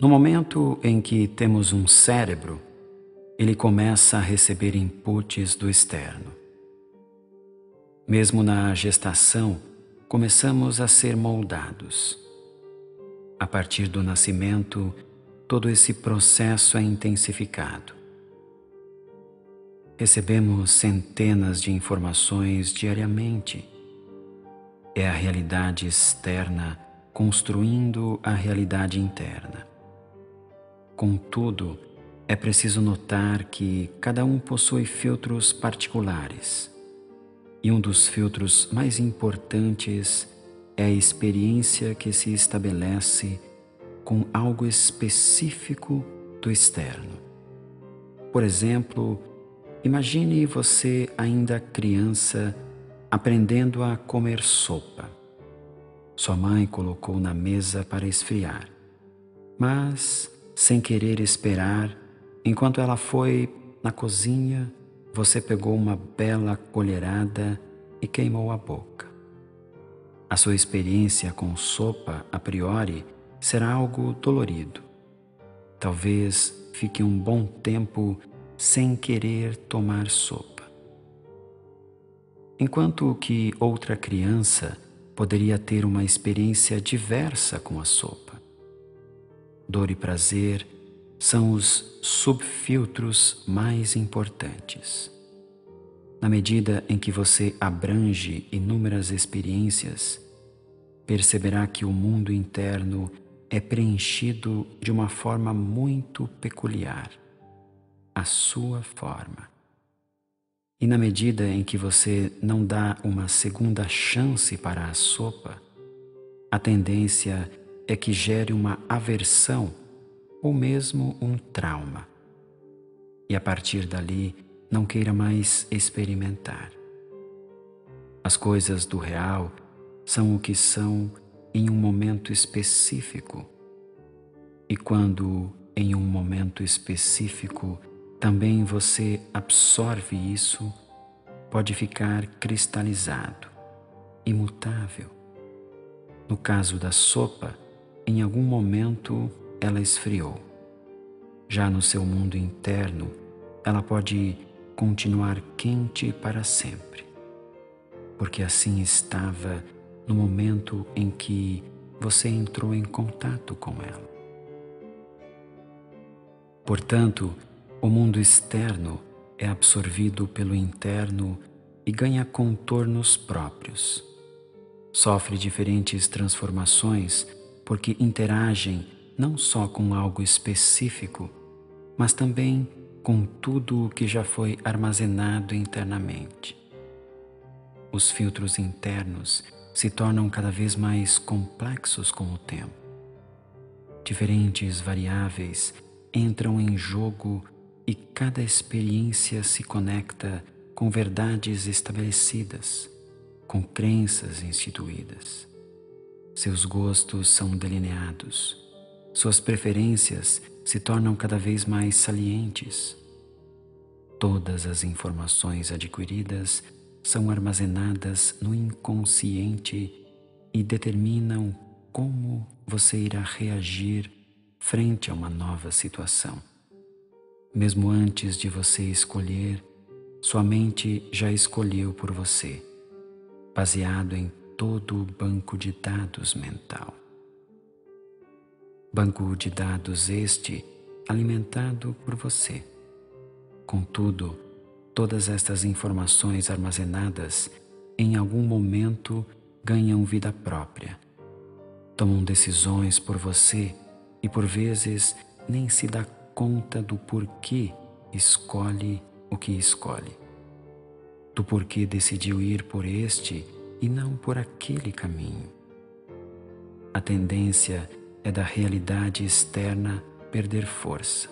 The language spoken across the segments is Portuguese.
No momento em que temos um cérebro, ele começa a receber inputs do externo. Mesmo na gestação, começamos a ser moldados. A partir do nascimento, todo esse processo é intensificado. Recebemos centenas de informações diariamente. É a realidade externa construindo a realidade interna. Contudo, é preciso notar que cada um possui filtros particulares. E um dos filtros mais importantes é a experiência que se estabelece com algo específico do externo. Por exemplo, imagine você ainda criança aprendendo a comer sopa. Sua mãe colocou na mesa para esfriar, mas, sem querer esperar, enquanto ela foi na cozinha, você pegou uma bela colherada e queimou a boca. A sua experiência com sopa, a priori, será algo dolorido. Talvez fique um bom tempo sem querer tomar sopa. Enquanto que outra criança poderia ter uma experiência diversa com a sopa. Dor e prazer são os subfiltros mais importantes. Na medida em que você abrange inúmeras experiências, perceberá que o mundo interno é preenchido de uma forma muito peculiar, a sua forma. E na medida em que você não dá uma segunda chance para a sopa, a tendência é que gere uma aversão ou mesmo um trauma. E a partir dali, não queira mais experimentar. As coisas do real são o que são em um momento específico. E quando, em um momento específico, também você absorve isso, pode ficar cristalizado, imutável. No caso da sopa, em algum momento ela esfriou. Já no seu mundo interno, ela pode continuar quente para sempre, porque assim estava no momento em que você entrou em contato com ela. Portanto, o mundo externo é absorvido pelo interno e ganha contornos próprios. Sofre diferentes transformações porque interagem não só com algo específico, mas também com tudo o que já foi armazenado internamente. Os filtros internos se tornam cada vez mais complexos com o tempo. Diferentes variáveis entram em jogo e cada experiência se conecta com verdades estabelecidas, com crenças instituídas. Seus gostos são delineados, suas preferências se tornam cada vez mais salientes. Todas as informações adquiridas são armazenadas no inconsciente e determinam como você irá reagir frente a uma nova situação. Mesmo antes de você escolher, sua mente já escolheu por você, baseado em todo o banco de dados mental. Banco de dados este alimentado por você. Contudo, todas estas informações armazenadas em algum momento ganham vida própria. Tomam decisões por você e por vezes nem se dá conta do porquê escolhe o que escolhe. Do porquê decidiu ir por este e não por aquele caminho. A tendência é da realidade externa perder força,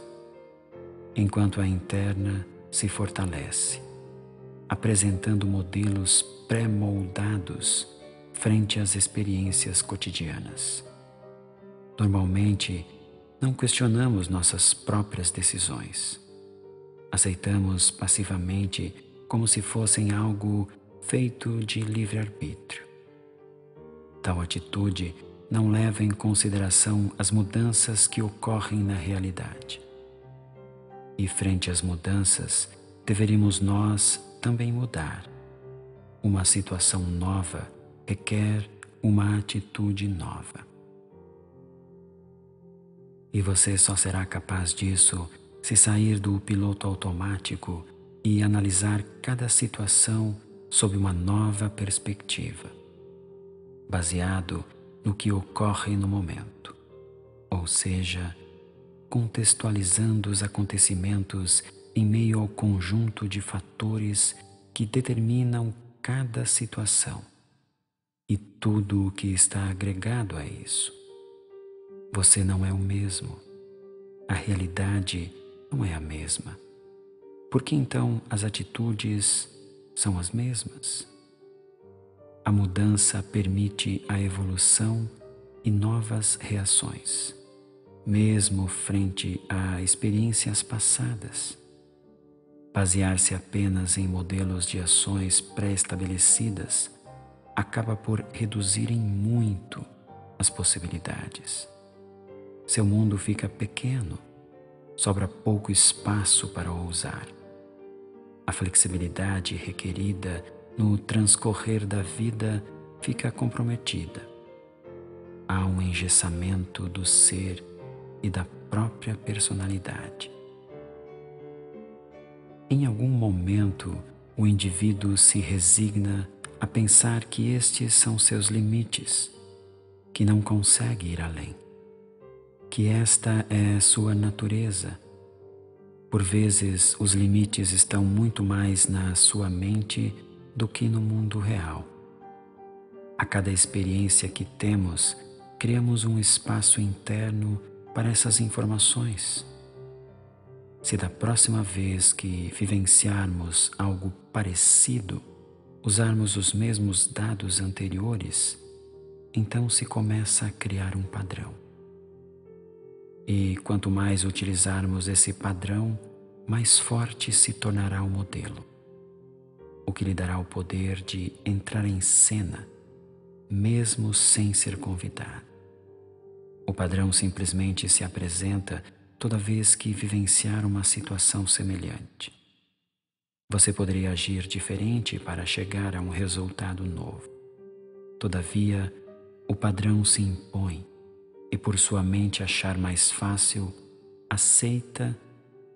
enquanto a interna se fortalece, apresentando modelos pré-moldados frente às experiências cotidianas. Normalmente, não questionamos nossas próprias decisões. Aceitamos passivamente como se fossem algo feito de livre-arbítrio. Tal atitude não leva em consideração as mudanças que ocorrem na realidade. E frente às mudanças, deveríamos nós também mudar. Uma situação nova requer uma atitude nova. E você só será capaz disso se sair do piloto automático e analisar cada situação sob uma nova perspectiva, baseado no que ocorre no momento, ou seja, contextualizando os acontecimentos em meio ao conjunto de fatores que determinam cada situação e tudo o que está agregado a isso. Você não é o mesmo. A realidade não é a mesma. Por que então as atitudes são as mesmas? A mudança permite a evolução e novas reações, mesmo frente a experiências passadas. Basear-se apenas em modelos de ações pré-estabelecidas acaba por reduzir em muito as possibilidades. Seu mundo fica pequeno, sobra pouco espaço para ousar. A flexibilidade requerida no transcorrer da vida fica comprometida. Há um engessamento do ser e da própria personalidade. Em algum momento, o indivíduo se resigna a pensar que estes são seus limites, que não consegue ir além, que esta é sua natureza. Por vezes, os limites estão muito mais na sua mente do que no mundo real. A cada experiência que temos, criamos um espaço interno para essas informações. Se da próxima vez que vivenciarmos algo parecido, usarmos os mesmos dados anteriores, então se começa a criar um padrão. E quanto mais utilizarmos esse padrão, mais forte se tornará o modelo, o que lhe dará o poder de entrar em cena, mesmo sem ser convidado. O padrão simplesmente se apresenta toda vez que vivenciar uma situação semelhante. Você poderia agir diferente para chegar a um resultado novo. Todavia, o padrão se impõe e, por sua mente achar mais fácil, aceita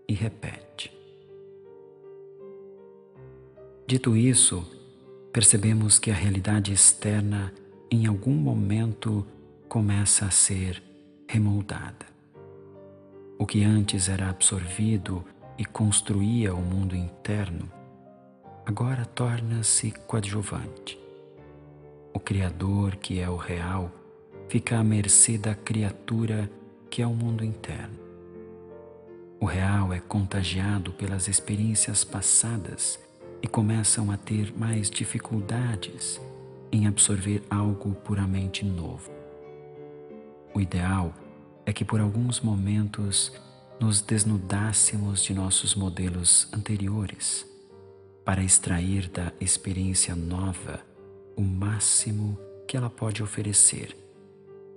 e repete. Dito isso, percebemos que a realidade externa em algum momento começa a ser remoldada. O que antes era absorvido e construía o mundo interno, agora torna-se coadjuvante. O Criador, que é o real, fica à mercê da criatura, que é o mundo interno. O real é contagiado pelas experiências passadas e começam a ter mais dificuldades em absorver algo puramente novo. O ideal é que por alguns momentos nos desnudássemos de nossos modelos anteriores para extrair da experiência nova o máximo que ela pode oferecer,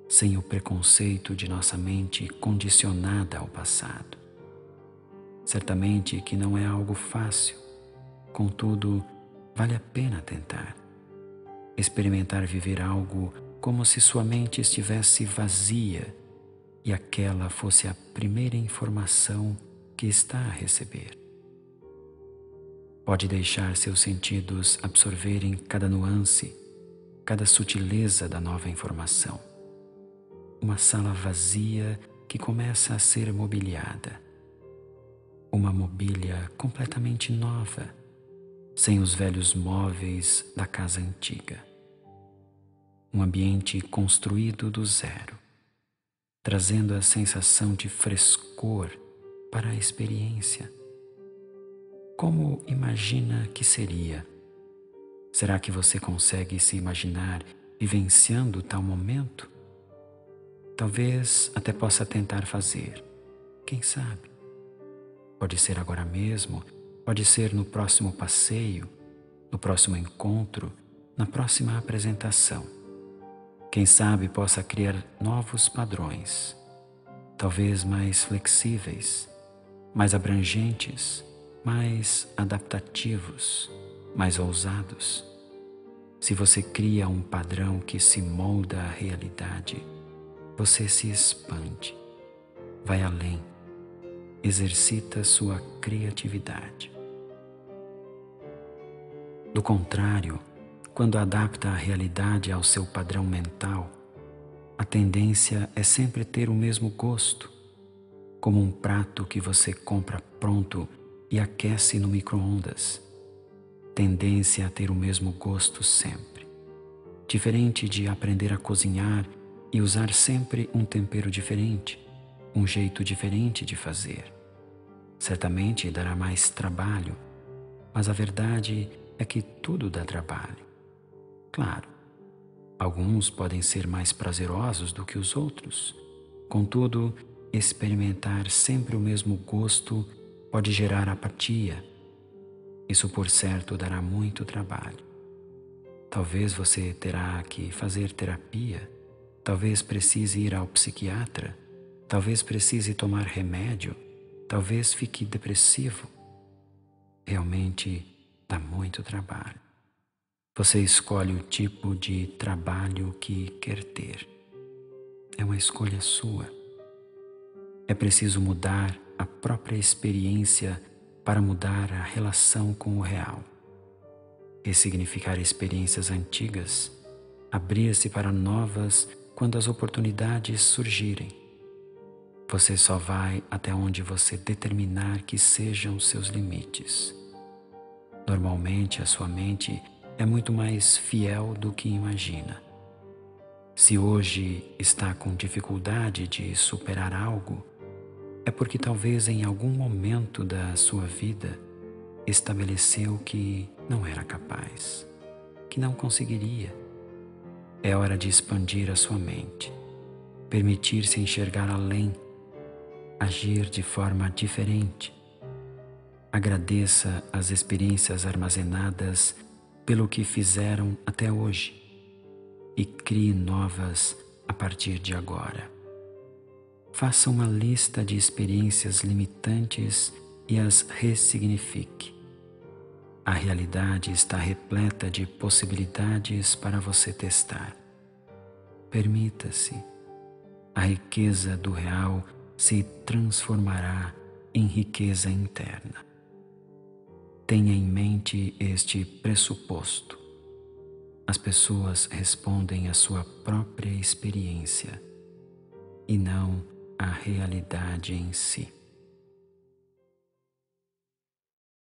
sem o preconceito de nossa mente condicionada ao passado. Certamente que não é algo fácil, contudo, vale a pena tentar. Experimentar viver algo como se sua mente estivesse vazia e aquela fosse a primeira informação que está a receber. Pode deixar seus sentidos absorverem cada nuance, cada sutileza da nova informação. Uma sala vazia que começa a ser mobiliada. Uma mobília completamente nova, sem os velhos móveis da casa antiga. Um ambiente construído do zero, trazendo a sensação de frescor para a experiência. Como imagina que seria? Será que você consegue se imaginar vivenciando tal momento? Talvez até possa tentar fazer, quem sabe? Pode ser agora mesmo, pode ser no próximo passeio, no próximo encontro, na próxima apresentação. Quem sabe possa criar novos padrões, talvez mais flexíveis, mais abrangentes, mais adaptativos, mais ousados. Se você cria um padrão que se molda à realidade, você se expande, vai além, exercita sua criatividade. Do contrário, quando adapta a realidade ao seu padrão mental, a tendência é sempre ter o mesmo gosto, como um prato que você compra pronto e aquece no micro-ondas. Tendência a ter o mesmo gosto sempre. Diferente de aprender a cozinhar e usar sempre um tempero diferente, um jeito diferente de fazer. Certamente dará mais trabalho, mas a verdade é que tudo dá trabalho. Claro, alguns podem ser mais prazerosos do que os outros. Contudo, experimentar sempre o mesmo gosto pode gerar apatia. Isso, por certo, dará muito trabalho. Talvez você terá que fazer terapia, talvez precise ir ao psiquiatra, talvez precise tomar remédio, talvez fique depressivo. Realmente dá muito trabalho. Você escolhe o tipo de trabalho que quer ter. É uma escolha sua. É preciso mudar a própria experiência para mudar a relação com o real. Ressignificar experiências antigas, abrir-se para novas quando as oportunidades surgirem. Você só vai até onde você determinar que sejam seus limites. Normalmente a sua mente é muito mais fiel do que imagina. Se hoje está com dificuldade de superar algo, é porque talvez em algum momento da sua vida estabeleceu que não era capaz, que não conseguiria. É hora de expandir a sua mente, permitir-se enxergar além, agir de forma diferente. Agradeça as experiências armazenadas pelo que fizeram até hoje e crie novas a partir de agora. Faça uma lista de experiências limitantes e as ressignifique. A realidade está repleta de possibilidades para você testar. Permita-se. A riqueza do real se transformará em riqueza interna. Tenha em mente este pressuposto. As pessoas respondem à sua própria experiência e não à realidade em si.